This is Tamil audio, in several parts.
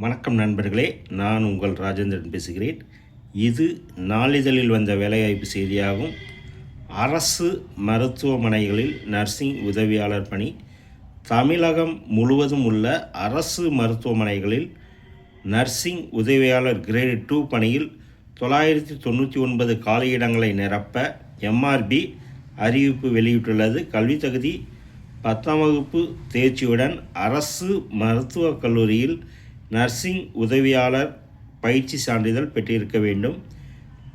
வணக்கம் நண்பர்களே, நான் உங்கள் ராஜேந்திரன் பேசுகிறேன். இது நாளிதழில் வந்த வேலைவாய்ப்பு செய்தியாகும். அரசு மருத்துவமனைகளில் நர்சிங் உதவியாளர் பணி. தமிழகம் முழுவதும் உள்ள அரசு மருத்துவமனைகளில் நர்சிங் உதவியாளர் கிரேடு 2 பணியில் 999 காலியிடங்களை நிரப்ப MRB அறிவிப்பு வெளியிட்டுள்ளது. கல்வி தகுதி 10ஆம் வகுப்பு தேர்ச்சியுடன் அரசு மருத்துவக் கல்லூரியில் நர்சிங் உதவியாளர் பயிற்சி சான்றிதழ் பெற்றிருக்க வேண்டும்.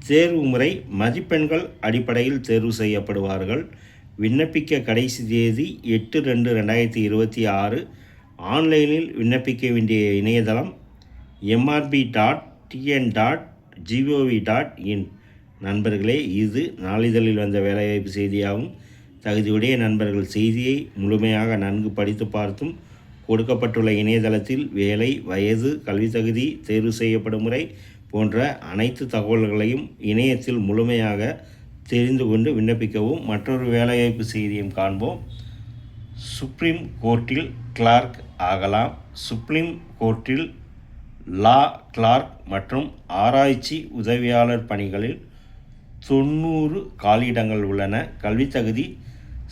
தேர்வு முறை மதிப்பெண்கள் அடிப்படையில் தேர்வு செய்யப்படுவார்கள். விண்ணப்பிக்க கடைசி தேதி 8/2/2026. ஆன்லைனில் விண்ணப்பிக்க வேண்டிய இணையதளம் mrb.tn.gov.in. நண்பர்களே, இது நாளிதழில் வந்த வேலைவாய்ப்பு செய்தியாகும். தகுதியுடைய நண்பர்கள் செய்தியை முழுமையாக நன்கு படித்து பார்த்தும் கொடுக்கப்பட்டுள்ள இணையதளத்தில் வேலை, வயது, கல்வி தகுதி, தேர்வு செய்யப்படும் முறை போன்ற அனைத்து தகவல்களையும் இணையத்தில் முழுமையாக தெரிந்து கொண்டு விண்ணப்பிக்கவும். மற்றொரு வேலைவாய்ப்பு செய்தியும் காண்போம். சுப்ரீம் கோர்ட்டில் கிளார்க் ஆகலாம். சுப்ரீம் கோர்ட்டில் லா கிளார்க் மற்றும் ஆராய்ச்சி உதவியாளர் பணிகளில் 90 காலியிடங்கள் உள்ளன. கல்வி தகுதி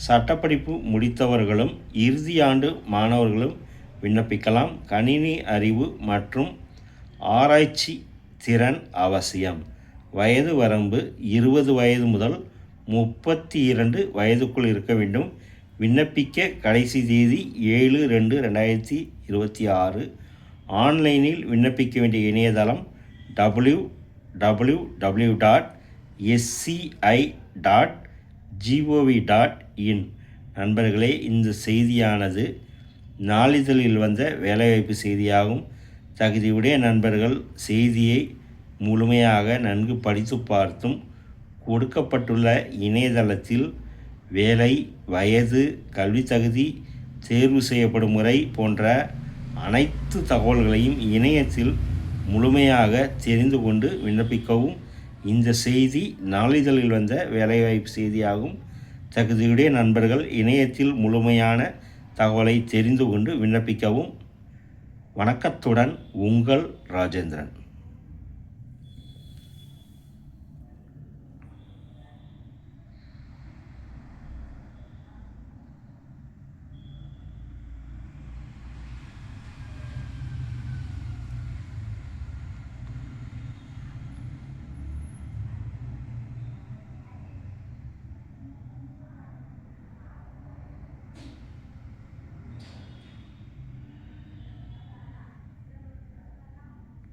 சட்டப்படிப்பு முடித்தவர்களும் இறுதி ஆண்டு மாணவர்களும் விண்ணப்பிக்கலாம். கணினி அறிவு மற்றும் ஆராய்ச்சி திறன் அவசியம். வயது வரம்பு 20 வயது முதல் 32 வயதுக்குள் இருக்க வேண்டும். விண்ணப்பிக்க கடைசி தேதி 7/2/2026. ஆன்லைனில் விண்ணப்பிக்க வேண்டிய இணையதளம் www.sci.gov.in. நண்பர்களே, இந்த செய்தியானது நாளிதழில் வந்த வேலைவாய்ப்பு செய்தியாகும். தகுதியுடைய நண்பர்கள் செய்தியை முழுமையாக நன்கு படித்து பார்த்தும் கொடுக்கப்பட்டுள்ள இணையதளத்தில் வேலை, வயது, கல்வி தகுதி, தேர்வு செய்யப்படும் முறை போன்ற அனைத்து தகவல்களையும் இணையத்தில் முழுமையாக தெரிந்து கொண்டு விண்ணப்பிக்கவும். இந்த செய்தி நாளிதழில் வந்த வேலைவாய்ப்பு செய்தியாகும். தகுதியுடைய நண்பர்கள் இணையத்தில் முழுமையான தகவலை தெரிந்து கொண்டு விண்ணப்பிக்கவும். வணக்கத்துடன் உங்கள் ராஜேந்திரன்.